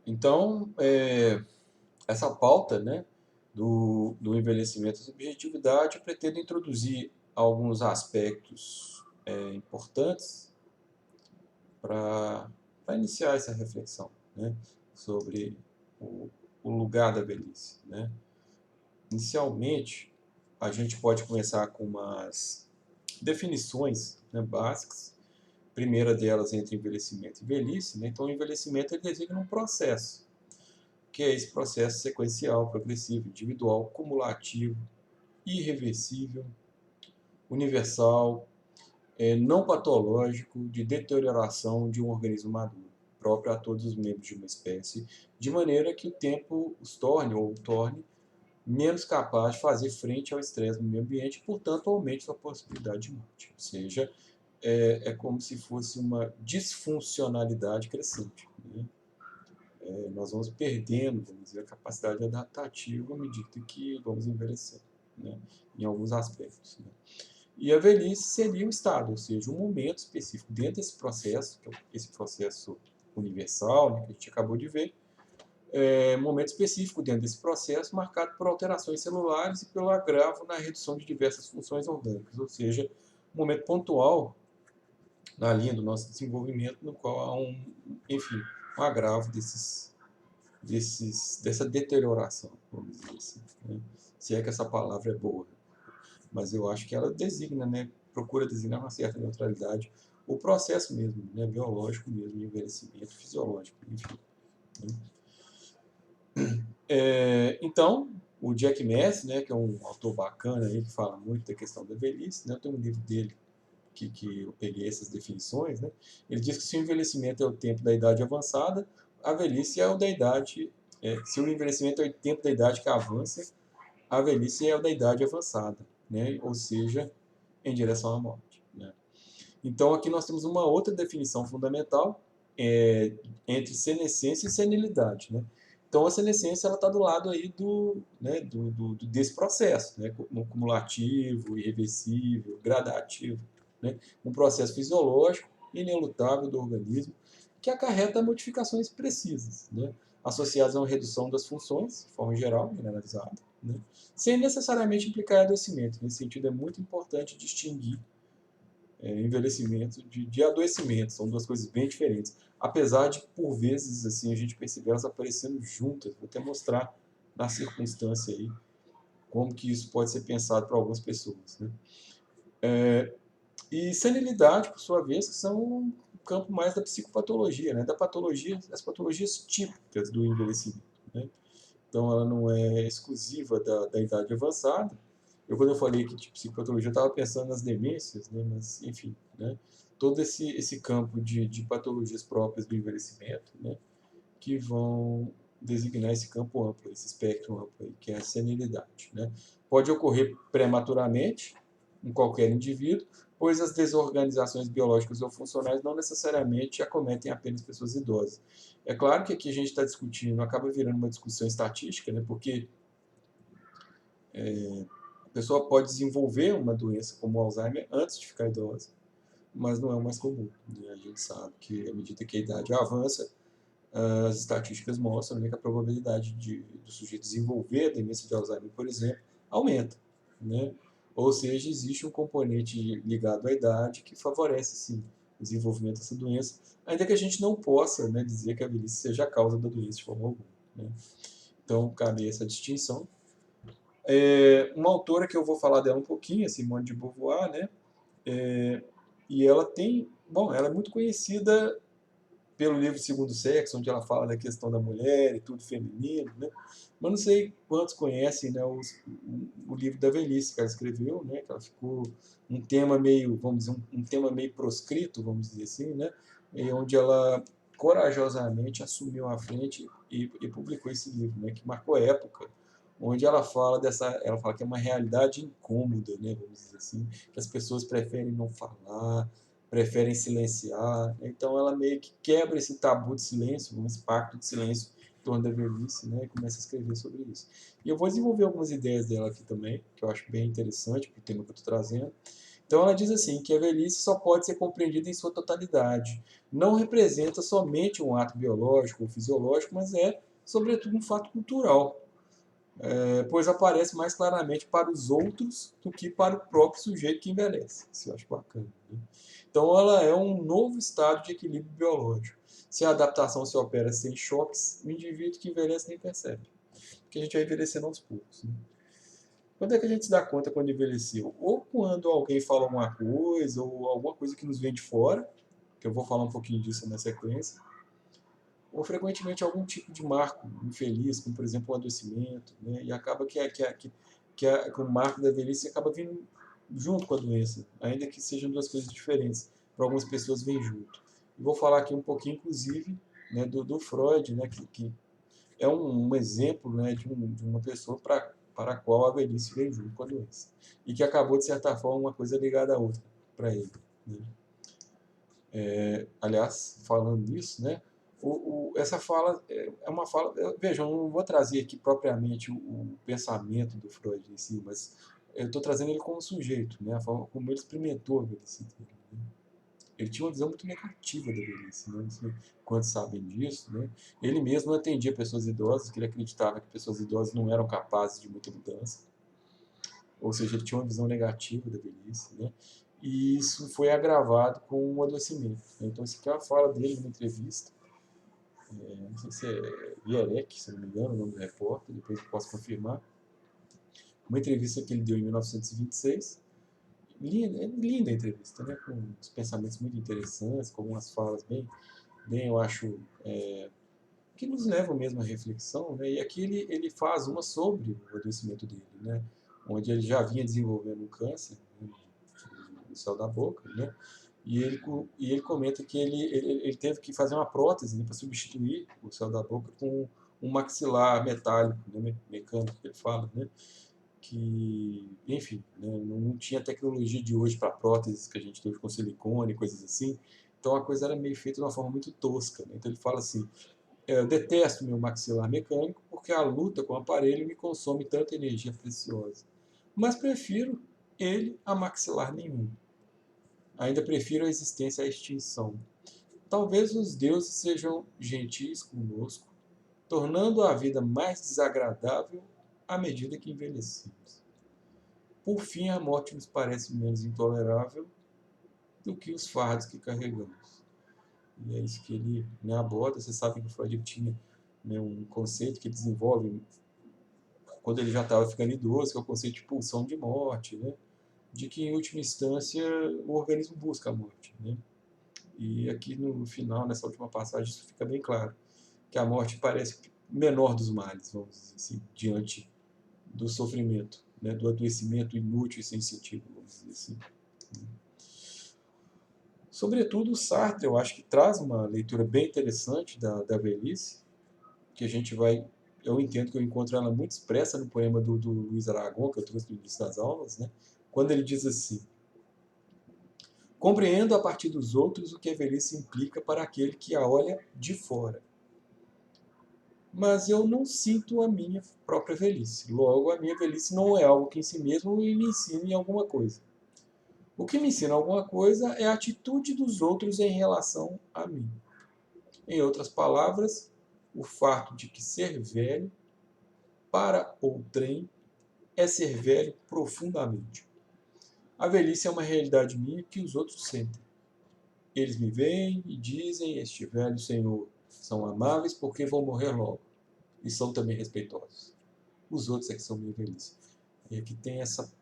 Então, essa pauta, né, do envelhecimento e subjetividade pretende introduzir alguns aspectos importantes para iniciar essa reflexão, né, sobre o, o lugar da velhice, né. Inicialmente, a gente pode começar com umas definições, né, básicas. A primeira delas entre envelhecimento e velhice, né. Então, o envelhecimento ele designa um processo, que é esse processo sequencial, progressivo, individual, cumulativo, irreversível, universal, não patológico, de deterioração de um organismo maduro, próprio a todos os membros de uma espécie, de maneira que o tempo os torne ou o torne menos capaz de fazer frente ao estresse no meio ambiente e, portanto, aumente sua possibilidade de morte. Ou seja, como se fosse uma disfuncionalidade crescente, né? Nós vamos perdendo, vamos dizer, a capacidade adaptativa à medida que vamos envelhecendo, né? Em alguns aspectos, né? E a velhice seria o estado, ou seja, um momento específico dentro desse processo, que é esse processo universal, né, que a gente acabou de ver, um momento específico dentro desse processo marcado por alterações celulares e pelo agravo na redução de diversas funções orgânicas, ou seja, um momento pontual na linha do nosso desenvolvimento no qual há enfim, um agravo dessa deterioração, vamos dizer assim, né? Se é que essa palavra é boa, mas eu acho que ela designa, né, procura designar uma certa neutralidade, o processo mesmo, né, biológico mesmo, de envelhecimento fisiológico, enfim, né? Então, o Jack Massey, né, que é um autor bacana aí, que fala muito da questão da velhice, né, tem um livro dele que eu peguei essas definições, né, ele diz que se o envelhecimento é o tempo da idade avançada, a velhice é o da idade, se o envelhecimento é o tempo da idade que avança, a velhice é o da idade avançada, né, ou seja, em direção à morte, né. Então, aqui nós temos uma outra definição fundamental entre senescência e senilidade, né? Então, a senescência está do lado aí né, desse processo, né? No cumulativo, irreversível, gradativo, né? Um processo fisiológico inelutável do organismo que acarreta modificações precisas, né? Associadas a uma redução das funções, de forma geral, generalizada, né? Sem necessariamente implicar adoecimento. Nesse sentido, é muito importante distinguir envelhecimento de adoecimento. São duas coisas bem diferentes. Apesar de, por vezes, assim, a gente perceber elas aparecendo juntas. Vou até mostrar na circunstância aí como que isso pode ser pensado para algumas pessoas, né? E senilidade, por sua vez, que são um campo mais da psicopatologia, né? Da patologia, as patologias típicas do envelhecimento, né? Então, ela não é exclusiva da idade avançada. Quando eu falei que de psicopatologia, eu estava pensando nas demências, né? Mas, enfim, né? Todo esse campo de patologias próprias do envelhecimento, né? Que vão designar esse campo amplo, esse espectro amplo, aí, que é a senilidade, né? Pode ocorrer prematuramente em qualquer indivíduo, pois as desorganizações biológicas ou funcionais não necessariamente acometem apenas pessoas idosas. É claro que aqui a gente está discutindo, acaba virando uma discussão estatística, né? Porque a pessoa pode desenvolver uma doença como o Alzheimer antes de ficar idosa, mas não é o mais comum, né? A gente sabe que à medida que a idade avança, as estatísticas mostram, né, que a probabilidade do sujeito desenvolver a demência de Alzheimer, por exemplo, aumenta, né? Ou seja, existe um componente ligado à idade que favorece, sim, o desenvolvimento dessa doença, ainda que a gente não possa, né, dizer que a velhice seja a causa da doença de forma alguma, né? Então, cabe essa distinção. Uma autora que eu vou falar dela um pouquinho, a Simone de Beauvoir, né? E ela tem, bom, ela é muito conhecida pelo livro Segundo Sexo, onde ela fala da questão da mulher e tudo feminino, né? Mas não sei quantos conhecem, né, o livro da velhice que ela escreveu, né? Que ela ficou um tema meio, vamos dizer, um tema meio proscrito, vamos dizer assim, né? Onde ela corajosamente assumiu a frente e publicou esse livro, né? Que marcou a época, onde ela fala que é uma realidade incômoda, né? Vamos dizer assim, que as pessoas preferem não falar, preferem silenciar. Então ela meio que quebra esse tabu de silêncio, esse pacto de silêncio em torno da velhice, né, e começa a escrever sobre isso. E eu vou desenvolver algumas ideias dela aqui também, que eu acho bem interessante para o tema que eu estou trazendo. Então ela diz assim, que a velhice só pode ser compreendida em sua totalidade. Não representa somente um ato biológico ou fisiológico, mas é, sobretudo, um fato cultural, pois aparece mais claramente para os outros do que para o próprio sujeito que envelhece. Isso eu acho bacana, né? Então ela é um novo estado de equilíbrio biológico. Se a adaptação se opera sem choques, o indivíduo que envelhece nem percebe, porque a gente vai envelhecendo aos poucos, né? Quando é que a gente se dá conta quando envelheceu? Ou quando alguém fala alguma coisa, ou alguma coisa que nos vem de fora, que eu vou falar um pouquinho disso na sequência, ou frequentemente algum tipo de marco infeliz, como por exemplo o adoecimento, né? E acaba que o marco da velhice acaba vindo junto com a doença, ainda que sejam duas coisas diferentes. Para algumas pessoas vem junto. E vou falar aqui um pouquinho, inclusive, né, do Freud, né, que é um exemplo, né, de uma pessoa para a qual a velhice veio junto com a doença. E que acabou, de certa forma, uma coisa ligada à outra para ele, né? Aliás, falando nisso, né, essa fala é uma fala. Veja, eu não vou trazer aqui propriamente o pensamento do Freud em si, mas eu estou trazendo ele como sujeito, né, a forma como ele experimentou a velhice dele, né? Ele tinha uma visão muito negativa da velhice, né? Não sei quantos sabem disso, né? Ele mesmo não atendia pessoas idosas, que ele acreditava que pessoas idosas não eram capazes de muita mudança, ou seja, ele tinha uma visão negativa da velhice, né? E isso foi agravado com o adoecimento, né? Então, isso aqui é uma fala dele numa entrevista, não sei se é Vierek, se não me engano, o nome do repórter, depois eu posso confirmar, uma entrevista que ele deu em 1926, linda entrevista, né? Com uns pensamentos muito interessantes, com algumas falas bem eu acho, que nos levam mesmo à reflexão, né? E aqui ele faz uma sobre o adoecimento dele, né? Onde ele já vinha desenvolvendo um câncer, né, no céu da boca, né? E ele comenta que ele teve que fazer uma prótese, né, para substituir o céu da boca com um maxilar metálico, né, mecânico, que ele fala, né? Que, enfim, né, não tinha tecnologia de hoje para próteses que a gente tem hoje com silicone, coisas assim. Então a coisa era meio feita de uma forma muito tosca, né? Então ele fala assim: eu detesto meu maxilar mecânico porque a luta com o aparelho me consome tanta energia preciosa. Mas prefiro ele a maxilar nenhum. Ainda prefiro a existência à extinção. Talvez os deuses sejam gentis conosco, tornando a vida mais desagradável à medida que envelhecemos. Por fim, a morte nos parece menos intolerável do que os fardos que carregamos. E é isso que ele, né, aborda. Você sabe que o Freud tinha, né, um conceito que desenvolve quando ele já estava ficando idoso, que é o conceito de pulsão de morte, né? De que, em última instância, o organismo busca a morte, né? E aqui no final, nessa última passagem, isso fica bem claro, que a morte parece o menor dos males, vamos dizer assim, diante do sofrimento, né? Do adoecimento inútil e sem sentido, vamos dizer assim. Sobretudo, o Sartre, eu acho que traz uma leitura bem interessante da velhice, que a gente vai. Eu entendo que eu encontro ela muito expressa no poema do Luiz Aragon, que eu trouxe no início das aulas, né? Quando ele diz assim: compreendo a partir dos outros o que a velhice implica para aquele que a olha de fora. Mas eu não sinto a minha própria velhice. Logo, a minha velhice não é algo que em si mesmo me ensine alguma coisa. O que me ensina alguma coisa é a atitude dos outros em relação a mim. Em outras palavras, o fato de que ser velho para outrem é ser velho profundamente. A velhice é uma realidade minha que os outros sentem. Eles me veem e dizem: este velho senhor são amáveis porque vão morrer logo. E são também respeitosos. Os outros é que são minha velhice. E aqui tem essa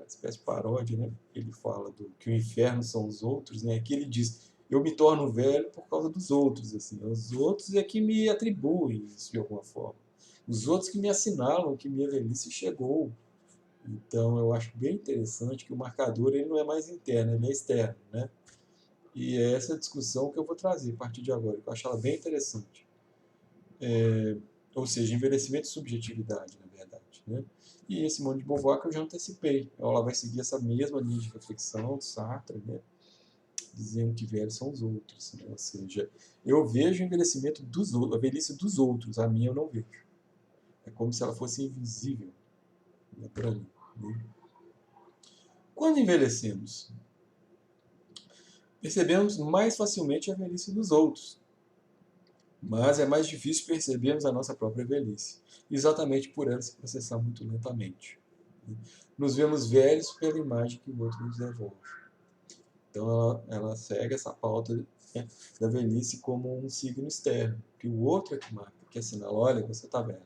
espécie de paródia, né? Ele fala que o inferno são os outros, né? Aqui ele diz: eu me torno velho por causa dos outros, assim. Os outros é que me atribuem isso de alguma forma. Os outros que me assinalam que minha velhice chegou. Então eu acho bem interessante que o marcador ele não é mais interno, ele é externo, né? E é essa discussão que eu vou trazer a partir de agora, que eu acho ela bem interessante. Ou seja, envelhecimento e subjetividade, na verdade, né? E esse Simone de Beauvoir que eu já antecipei. Ela vai seguir essa mesma linha de reflexão do Sartre, né? Dizendo que velhos são os outros, né? Ou seja, eu vejo o envelhecimento dos outros, a velhice dos outros, a minha eu não vejo. É como se ela fosse invisível, né, para mim, né? Quando envelhecemos, percebemos mais facilmente a velhice dos outros, mas é mais difícil percebermos a nossa própria velhice, exatamente por ela se processar muito lentamente. Nos vemos velhos pela imagem que o outro nos devolve. Então ela segue essa pauta, né, da velhice como um signo externo, que o outro é que marca, que assinala, olha, você está velho.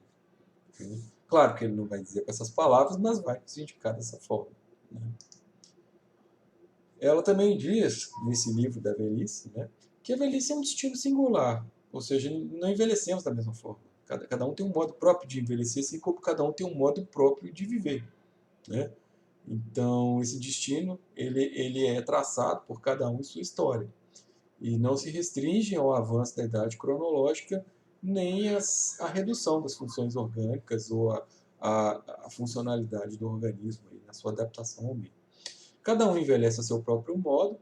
Né? Claro que ele não vai dizer com essas palavras, mas vai nos indicar dessa forma. Né? Ela também diz, nesse livro da velhice, né, que a velhice é um destino singular, ou seja, não envelhecemos da mesma forma. Cada um tem um modo próprio de envelhecer, assim como cada um tem um modo próprio de viver. Né? Então, esse destino ele é traçado por cada um em sua história e não se restringe ao avanço da idade cronológica nem à redução das funções orgânicas ou à funcionalidade do organismo, aí, na sua adaptação ao meio. Cada um envelhece a seu próprio modo,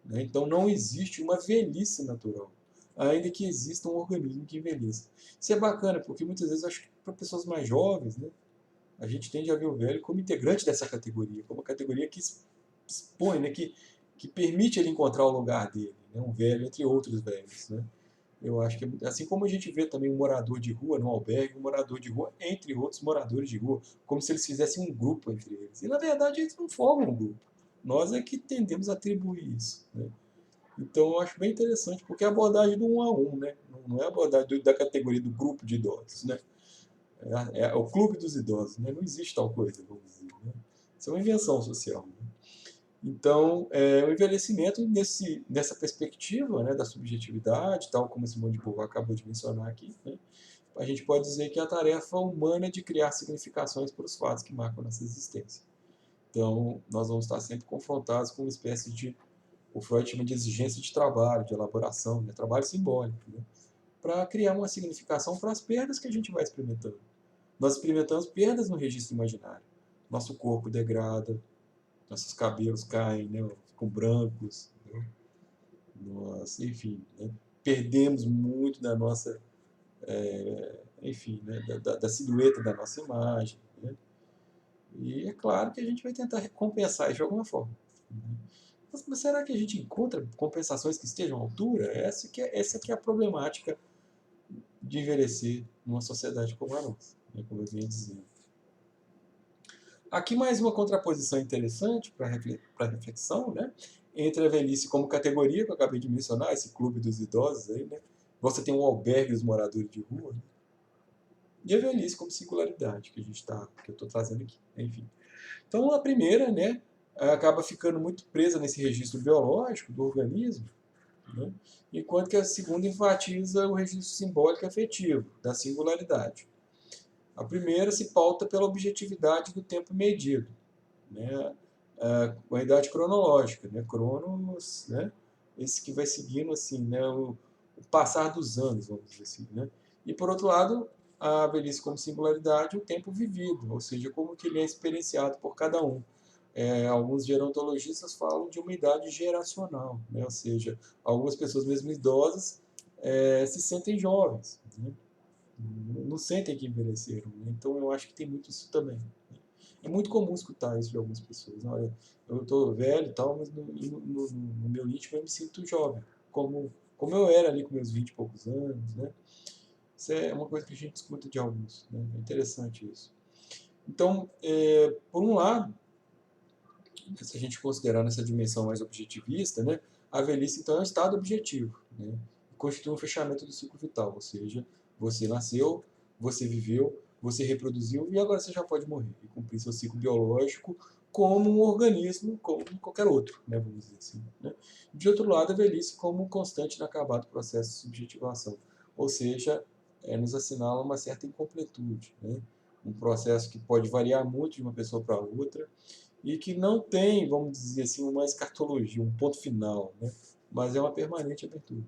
né? Então não existe uma velhice natural, ainda que exista um organismo que envelheça. Isso é bacana, porque muitas vezes acho que para pessoas mais jovens, né, a gente tende a ver o velho como integrante dessa categoria, como uma categoria que expõe, né, que permite ele encontrar o lugar dele, né, um velho entre outros velhos. Né? Eu acho que, assim como a gente vê também um morador de rua no albergue, um morador de rua entre outros moradores de rua, como se eles fizessem um grupo entre eles. E na verdade eles não formam um grupo. Nós é que tendemos a atribuir isso. Né? Então eu acho bem interessante, porque é a abordagem do um a um, né? Não é a abordagem da categoria do grupo de idosos. Né? É o clube dos idosos. Né? Não existe tal coisa, vamos dizer. Né? Isso é uma invenção social. Né? Então, o envelhecimento nessa perspectiva, né, da subjetividade, tal como Simone de Beauvoir acabou de mencionar aqui, né, a gente pode dizer que é a tarefa humana de criar significações para os fatos que marcam nossa existência. Então, nós vamos estar sempre confrontados com uma espécie de, o Freud chama de exigência de trabalho, de elaboração, né, trabalho simbólico, né, para criar uma significação para as perdas que a gente vai experimentando. Nós experimentamos perdas no registro imaginário. Nosso corpo degrada, nossos cabelos caem, né, ficam brancos, né? Nossa, enfim, né? Perdemos muito da nossa, enfim, né, da silhueta da nossa imagem. Né? E é claro que a gente vai tentar recompensar isso de alguma forma. Né? Mas será que a gente encontra compensações que estejam à altura? Essa que é a problemática de envelhecer numa sociedade como a nossa, né, como eu vinha dizendo. Aqui mais uma contraposição interessante para reflexão, né? Entre a velhice como categoria, que eu acabei de mencionar, esse clube dos idosos aí, né? Você tem um albergue dos moradores de rua, né? E a velhice como singularidade, que eu estou trazendo aqui, enfim. Então a primeira, né, acaba ficando muito presa nesse registro biológico do organismo, né? Enquanto que a segunda enfatiza o registro simbólico afetivo, da singularidade. A primeira se pauta pela objetividade do tempo medido, né, com a idade cronológica, né, cronos, né, esse que vai seguindo assim, né, o passar dos anos, vamos dizer assim, né. E por outro lado, a velhice como singularidade, o tempo vivido, ou seja, como que ele é experienciado por cada um. Alguns gerontologistas falam de uma idade geracional, né, ou seja, algumas pessoas mesmo idosas se sentem jovens, né, não sentem que envelheceram. Né. Então eu acho que tem muito isso também. É muito comum escutar isso de algumas pessoas. Olha, eu estou velho e tal, mas no meu íntimo eu me sinto jovem, como eu era ali com meus 20 e poucos anos. Né? Isso é uma coisa que a gente escuta de alguns. Né? É interessante isso. Então, por um lado, se a gente considerar nessa dimensão mais objetivista, né, a velhice então é um estado objetivo. Né? Constitui um fechamento do ciclo vital, ou seja, você nasceu, você viveu, você reproduziu e agora você já pode morrer e cumprir seu ciclo biológico como um organismo, como qualquer outro, né, vamos dizer assim. Né? De outro lado, a velhice como um constante inacabado processo de subjetivação, ou seja, nos assinala uma certa incompletude, né? Um processo que pode variar muito de uma pessoa para outra e que não tem, vamos dizer assim, uma escatologia, um ponto final, né? Mas é uma permanente abertura.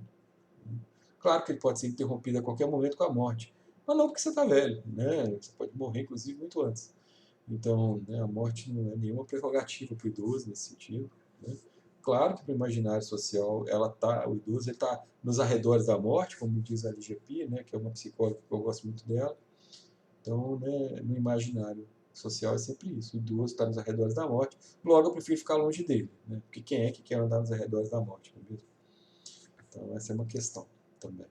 Claro que ele pode ser interrompido a qualquer momento com a morte, mas não porque você está velho, né? Você pode morrer, inclusive, muito antes. Então, né, a morte não é nenhuma prerrogativa para o idoso nesse sentido. Né? Claro que para o imaginário social, o idoso está nos arredores da morte, como diz a Ligia Pia, né, que é uma psicóloga que eu gosto muito dela. Então, né, no imaginário social é sempre isso. O idoso está nos arredores da morte, logo eu prefiro ficar longe dele, né? Porque quem é que quer andar nos arredores da morte, não é mesmo? Então, essa é uma questão também.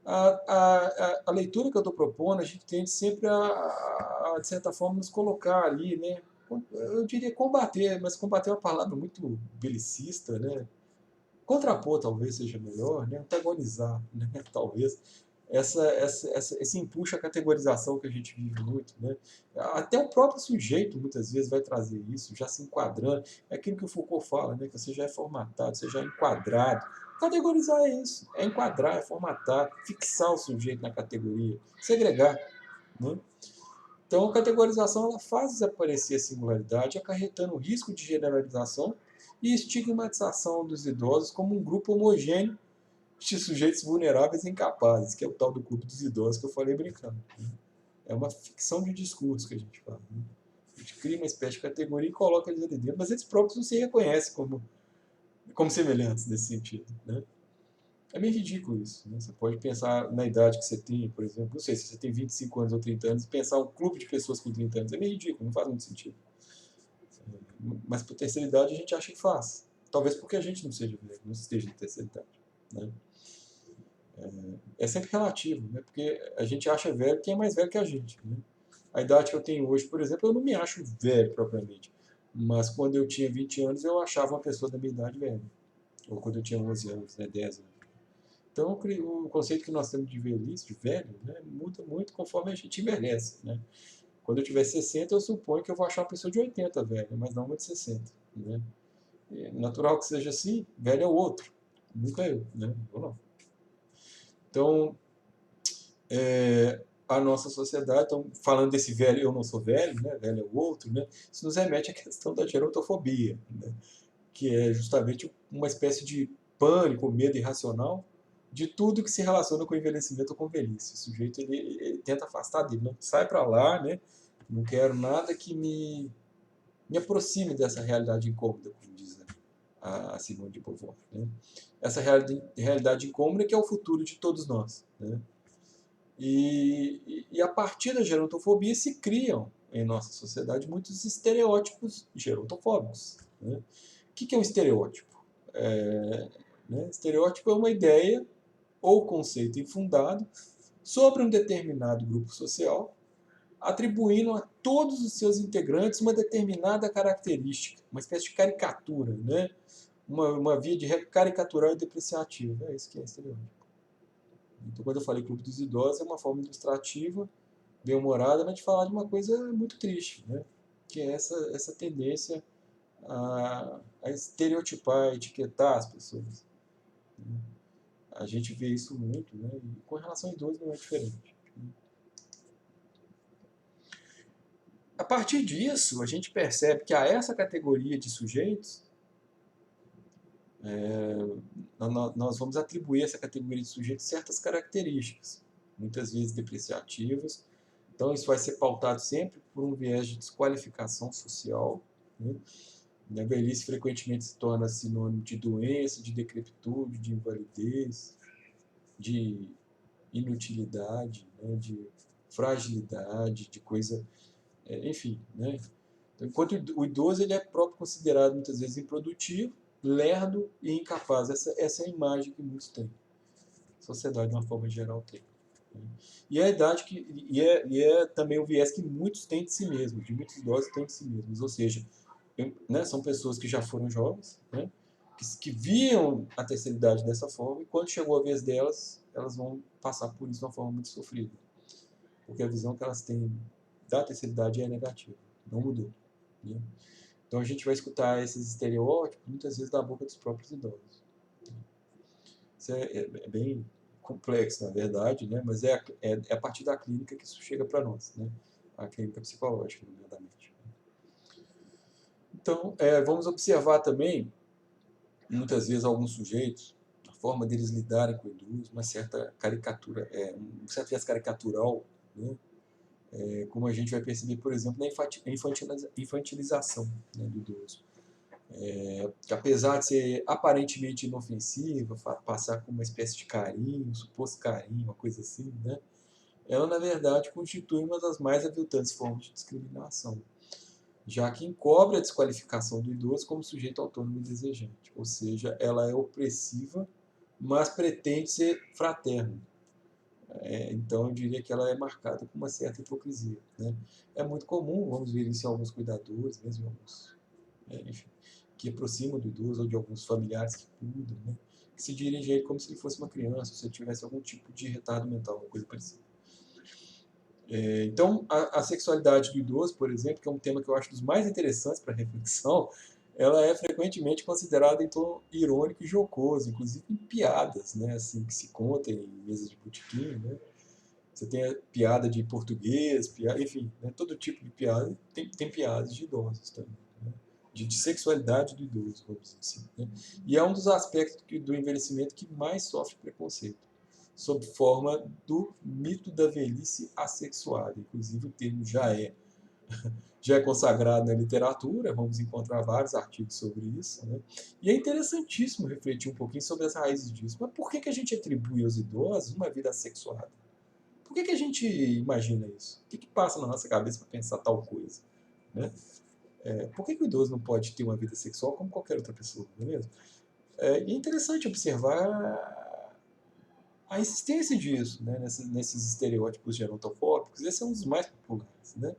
A leitura que eu estou propondo, a gente tende sempre de certa forma, nos colocar ali, né? Eu diria combater, mas combater é uma palavra muito belicista, né? Contrapor talvez seja melhor, né? Antagonizar, né? Talvez. Esse empuxo à categorização que a gente vive muito, né? Até o próprio sujeito muitas vezes vai trazer isso, já se enquadrando. É aquilo que o Foucault fala, né? Que você já é formatado, você já é enquadrado. Categorizar é isso, é enquadrar, é formatar, fixar o sujeito na categoria, segregar, né? Então, a categorização ela faz desaparecer a singularidade, acarretando o risco de generalização e estigmatização dos idosos como um grupo homogêneo de sujeitos vulneráveis e incapazes, que é o tal do clube dos idosos que eu falei brincando. É uma ficção de discurso que a gente fala. Né? A gente cria uma espécie de categoria e coloca eles ali dentro, mas eles próprios não se reconhecem como semelhantes nesse sentido. Né? É meio ridículo isso. Né? Você pode pensar na idade que você tem, por exemplo, não sei se você tem 25 anos ou 30 anos, e pensar um clube de pessoas com 30 anos. É meio ridículo, não faz muito sentido. Mas por terceira idade a gente acha que faz. Talvez porque a gente não seja velho, não esteja em terceira idade. Né? É sempre relativo, né? Porque a gente acha velho quem é mais velho que a gente. Né? A idade que eu tenho hoje, por exemplo, eu não me acho velho propriamente. Mas quando eu tinha 20 anos, eu achava uma pessoa da minha idade velha. Ou quando eu tinha 11 anos, né, 10 anos. Então, o conceito que nós temos de velhice, de velho, né, muda muito conforme a gente envelhece. Né? Quando eu tiver 60, eu suponho que eu vou achar uma pessoa de 80 velha, mas não uma de 60. Né? É natural que seja assim, velho é o outro, nunca eu. Né? Ou não. Então, a nossa sociedade, então, falando desse velho, eu não sou velho, né? Velho é o outro, né? Isso nos remete à questão da gerontofobia, né? Que é justamente uma espécie de pânico, medo irracional de tudo que se relaciona com o envelhecimento ou com velhice. O sujeito ele tenta afastar dele, não sai para lá, né? Não quero nada que me aproxime dessa realidade incômoda, como diz a Simone de Beauvoir. Né? Essa realidade incômoda que é o futuro de todos nós. Né? E a partir da gerontofobia se criam em nossa sociedade muitos estereótipos gerontofóbicos. Né? O que é um estereótipo? Estereótipo é uma ideia ou conceito infundado sobre um determinado grupo social, atribuindo a todos os seus integrantes uma determinada característica, uma espécie de caricatura, né? Uma via de caricatural e depreciativa. É isso que é estereótipo. Então, quando eu falei clube dos idosos, é uma forma ilustrativa, bem-humorada, mas de falar de uma coisa muito triste, né? Que é essa tendência a estereotipar, a etiquetar as pessoas. Né? A gente vê isso muito, né? E com relação a idosos não é diferente. A partir disso, a gente percebe que a essa categoria de sujeitos, nós vamos atribuir a essa categoria de sujeitos certas características, muitas vezes depreciativas. Então, isso vai ser pautado sempre por um viés de desqualificação social. Né? A velhice frequentemente se torna sinônimo de doença, de decrepitude, de invalidez, de inutilidade, né? De fragilidade, de coisa. Enfim, né? Então, enquanto o idoso ele é próprio considerado muitas vezes improdutivo, lerdo e incapaz. Essa é a imagem que muitos têm. A sociedade, de uma forma geral, tem. Né? E é a idade é também o viés que muitos têm de si mesmos, de muitos idosos têm de si mesmos. Ou seja, né, são pessoas que já foram jovens, né, que viam a terceira idade dessa forma, e quando chegou a vez delas, elas vão passar por isso de uma forma muito sofrida. Porque a visão que elas têm da terceira idade é negativa, não mudou. Né? Então a gente vai escutar esses estereótipos muitas vezes da boca dos próprios idosos. Isso é bem complexo, na verdade, né? Mas é a partir da clínica que isso chega para nós, né? A clínica psicológica, nomeadamente. Então, vamos observar também, muitas vezes, alguns sujeitos, a forma deles lidarem com o idoso, uma certa caricatura, um certo viés caricatural, né? Como a gente vai perceber, por exemplo, na infantilização, né, do idoso. Que apesar de ser aparentemente inofensiva, passar com uma espécie de carinho, um suposto carinho, uma coisa assim, né? ela na verdade constitui uma das mais aviltantes formas de discriminação, já que encobre a desqualificação do idoso como sujeito autônomo e desejante, ou seja, ela é opressiva, mas pretende ser fraterna. Então, eu diria que ela é marcada por uma certa hipocrisia, né? É muito comum, vamos ver isso em alguns cuidadores, mesmo em alguns, enfim, que aproximam do idoso ou de alguns familiares que cuidam, né? Que se dirigem a ele como se ele fosse uma criança, ou se ele tivesse algum tipo de retardo mental, uma coisa parecida. Então, a sexualidade do idoso, por exemplo, que é um tema que eu acho dos mais interessantes para reflexão, ela é frequentemente considerada em tom irônico e jocoso, inclusive em piadas, né, assim, que se contam em mesas de botequim, né? Você tem a piada de português, piada, enfim, né, todo tipo de piada, tem piadas de idosos também, né? De sexualidade do idoso, vamos dizer assim, né? E é um dos aspectos do envelhecimento que mais sofre preconceito, sob forma do mito da velhice assexuada. Inclusive, o termo já é consagrado na literatura, vamos encontrar vários artigos sobre isso, né? E é interessantíssimo refletir um pouquinho sobre as raízes disso. Mas por que, que a gente atribui aos idosos uma vida assexuada? Por que, que a gente imagina isso? O que, que passa na nossa cabeça para pensar tal coisa? Né? Por que, que o idoso não pode ter uma vida sexual como qualquer outra pessoa? Não é mesmo? E é interessante observar a insistência disso, né, nesses estereótipos gerontofóbicos. Esse é um dos mais populares. Né?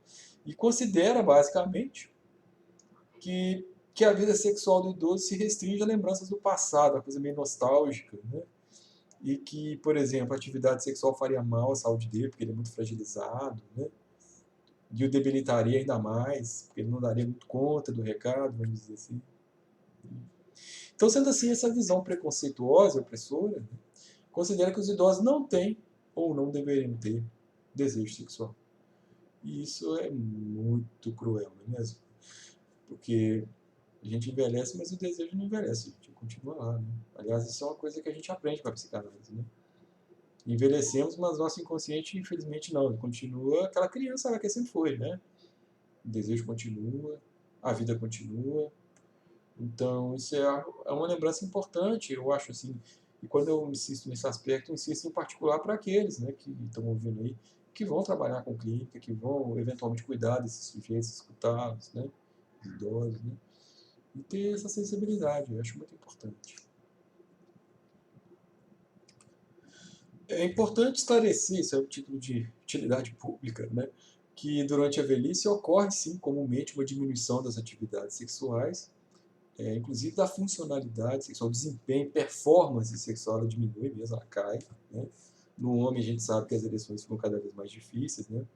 E considera, basicamente, que a vida sexual do idoso se restringe a lembranças do passado, uma coisa meio nostálgica, né? E que, por exemplo, a atividade sexual faria mal à saúde dele, porque ele é muito fragilizado, né? E o debilitaria ainda mais, porque ele não daria muito conta do recado, vamos dizer assim. Então, sendo assim, essa visão preconceituosa e opressora, né, considera que os idosos não têm ou não deveriam ter desejo sexual. E isso é muito cruel, não é mesmo? Porque a gente envelhece, mas o desejo não envelhece, a gente continua lá. Né? Aliás, isso é uma coisa que a gente aprende com a psicanálise. Né? Envelhecemos, mas nosso inconsciente, infelizmente, não. Ele continua aquela criança lá que sempre foi. Né? O desejo continua, a vida continua. Então, isso é uma lembrança importante, eu acho assim. E quando eu insisto nesse aspecto, eu insisto em particular para aqueles, né, que estão ouvindo aí, que vão trabalhar com clínica, que vão eventualmente cuidar desses sujeitos, escutá-los, né, idosos, né, e ter essa sensibilidade, eu acho muito importante. É importante esclarecer, isso é o título de utilidade pública, né, que durante a velhice ocorre sim comumente uma diminuição das atividades sexuais, inclusive da funcionalidade sexual, desempenho, performance sexual, ela diminui mesmo, ela cai. Né? No homem, a gente sabe que as ereções ficam cada vez mais difíceis, né?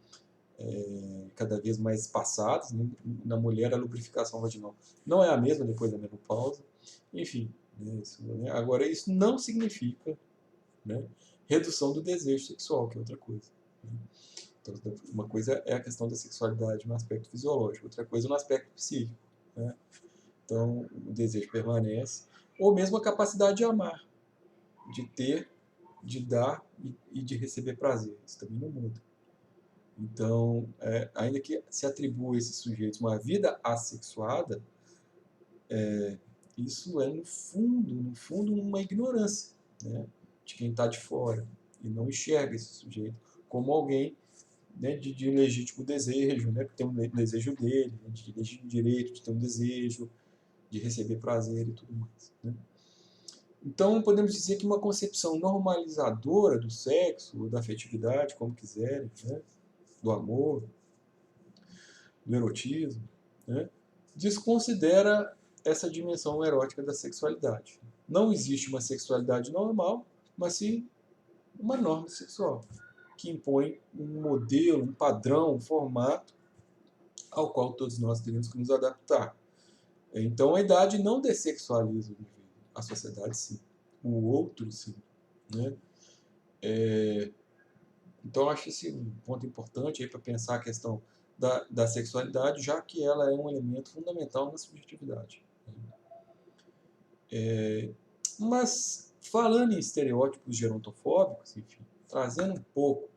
Cada vez mais espaçadas. Né? Na mulher, a lubrificação vaginal não é a mesma depois da menopausa. Enfim, né? Agora, isso não significa, né, redução do desejo sexual, que é outra coisa. Né? Então, uma coisa é a questão da sexualidade no aspecto fisiológico, outra coisa no aspecto psíquico. Né? Então, o desejo permanece. Ou mesmo a capacidade de amar, de ter, de dar e de receber prazer. Isso também não muda. Então, ainda que se atribua a esses sujeitos uma vida assexuada, isso é, no fundo, uma ignorância, né, de quem está de fora e não enxerga esse sujeito como alguém, né, de legítimo desejo, né, que tem um desejo dele, né, de legítimo direito de ter um desejo, de receber prazer e tudo mais. Né? Então, podemos dizer que uma concepção normalizadora do sexo, ou da afetividade, como quiserem, né? Do amor, do erotismo, né? Desconsidera essa dimensão erótica da sexualidade. Não existe uma sexualidade normal, mas sim uma norma sexual, que impõe um modelo, um padrão, um formato ao qual todos nós teremos que nos adaptar. Então, a idade não dessexualiza o indivíduo, a sociedade sim, o outro sim. Né? Então, eu acho esse um ponto importante para pensar a questão da sexualidade, já que ela é um elemento fundamental na subjetividade. Mas, falando em estereótipos gerontofóbicos, enfim, trazendo um pouco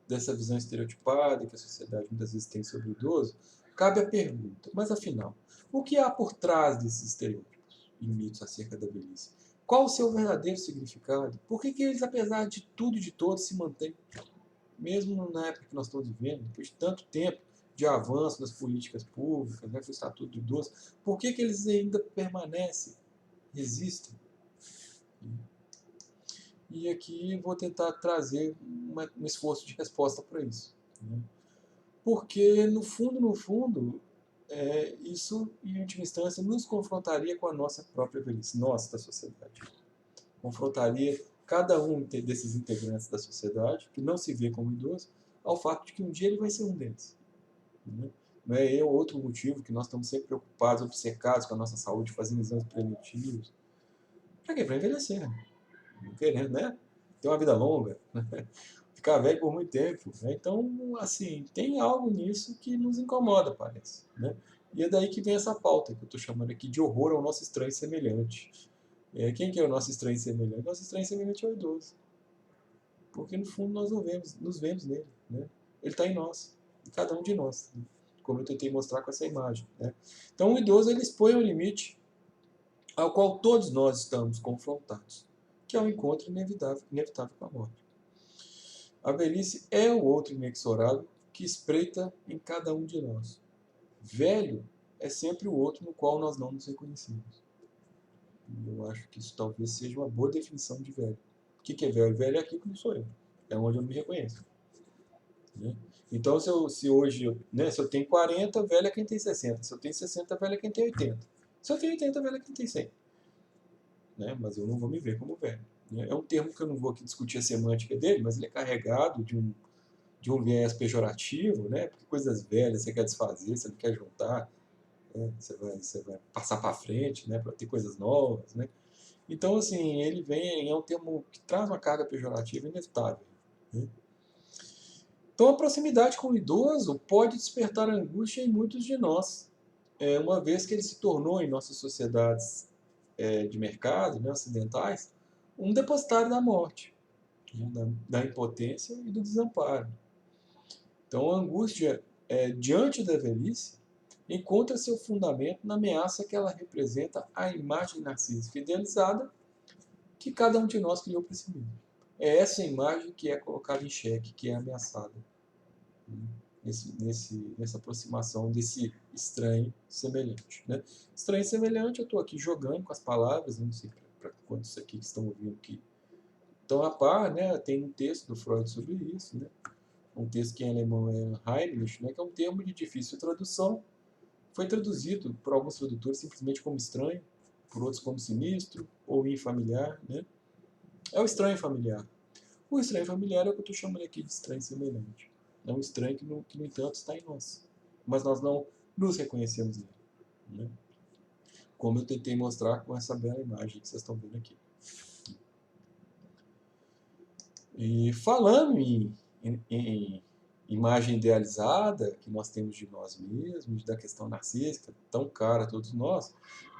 dessa visão estereotipada que a sociedade muitas vezes tem sobre o idoso, cabe a pergunta, mas afinal, o que há por trás desses estereótipos e mitos acerca da velhice? Qual o seu verdadeiro significado? Por que eles, apesar de tudo e de todos, se mantêm? mesmo na época que nós estamos vivendo, depois de tanto tempo de avanço nas políticas públicas, né, com o Estatuto do Idoso, por que eles ainda permanecem, resistem? E aqui vou tentar trazer um esforço de resposta para isso, né? Porque, no fundo, isso, em última instância, nos confrontaria com a nossa própria velhice, nós da sociedade. Confrontaria cada um desses integrantes da sociedade, que não se vê como idoso, ao fato de que um dia ele vai ser um deles, né? Não é outro motivo que nós estamos sempre preocupados, obcecados com a nossa saúde, fazendo exames preventivos. Para quê? Para envelhecer, não querendo, né? Ter uma vida longa, né? Ficar velho por muito tempo, né? Então, assim, tem algo nisso que nos incomoda, parece, né? E é daí que vem essa pauta que eu estou chamando aqui de horror ao nosso estranho semelhante. Quem que é o nosso estranho semelhante? Nosso estranho semelhante é o idoso. Porque no fundo nós não vemos, nos vemos nele, né? Ele está em nós, em cada um de nós, né? Como eu tentei mostrar com essa imagem, né? Então o idoso ele expõe um limite ao qual todos nós estamos confrontados, que é o encontro inevitável com a morte. A velhice é o outro inexorável que espreita em cada um de nós. Velho é sempre o outro no qual nós não nos reconhecemos. E eu acho que isso talvez seja uma boa definição de velho. O que é velho? Velho é aquilo que não sou eu. É onde eu não me reconheço, né? Então, se hoje, né, se eu tenho 40, velho é quem tem 60. Se eu tenho 60, velho é quem tem 80. Se eu tenho 80, velho é quem tem 100. Né? Mas eu não vou me ver como velho, né? É um termo que eu não vou aqui discutir a semântica dele, mas ele é carregado de um viés pejorativo, né? Porque coisas velhas você quer desfazer, você não quer juntar, né? Você vai passar para frente, né? Para ter coisas novas, né? Então, assim, ele vem, é um termo que traz uma carga pejorativa inevitável, né? Então, a proximidade com o idoso pode despertar angústia em muitos de nós, uma vez que ele se tornou, em nossas sociedades de mercado, né, ocidentais, um depositário da morte, né, da impotência e do desamparo. Então, a angústia diante da velhice encontra seu fundamento na ameaça que ela representa à imagem narcísica idealizada que cada um de nós criou para si mesmo. É essa imagem que é colocada em xeque, que é ameaçada, né, nessa aproximação desse estranho semelhante, né? Estranho semelhante, eu estou aqui jogando com as palavras, não sei para quantos aqui que estão ouvindo que estão a par, né? Tem um texto do Freud sobre isso, né? Um texto que em alemão é Heimlich, né? Que é um termo de difícil tradução, foi traduzido por alguns tradutores simplesmente como estranho, por outros como sinistro ou infamiliar, né? É o estranho familiar. O estranho familiar é o que eu estou chamando aqui de estranho semelhante. É um estranho que, no entanto, está em nós. Mas nós não nos reconhecemos nele, né? Como eu tentei mostrar com essa bela imagem que vocês estão vendo aqui. E falando em imagem idealizada que nós temos de nós mesmos, da questão narcísica, tão cara a todos nós,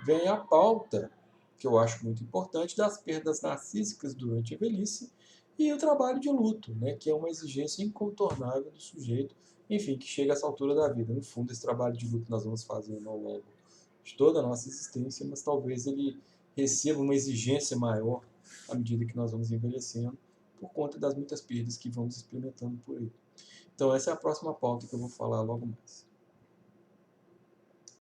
vem a pauta, que eu acho muito importante, das perdas narcísicas durante a velhice e o trabalho de luto, né, que é uma exigência incontornável do sujeito, enfim, que chega a essa altura da vida. No fundo, esse trabalho de luto nós vamos fazendo ao longo de toda a nossa existência, mas talvez ele receba uma exigência maior à medida que nós vamos envelhecendo, por conta das muitas perdas que vamos experimentando por aí. Então essa é a próxima pauta que eu vou falar logo mais.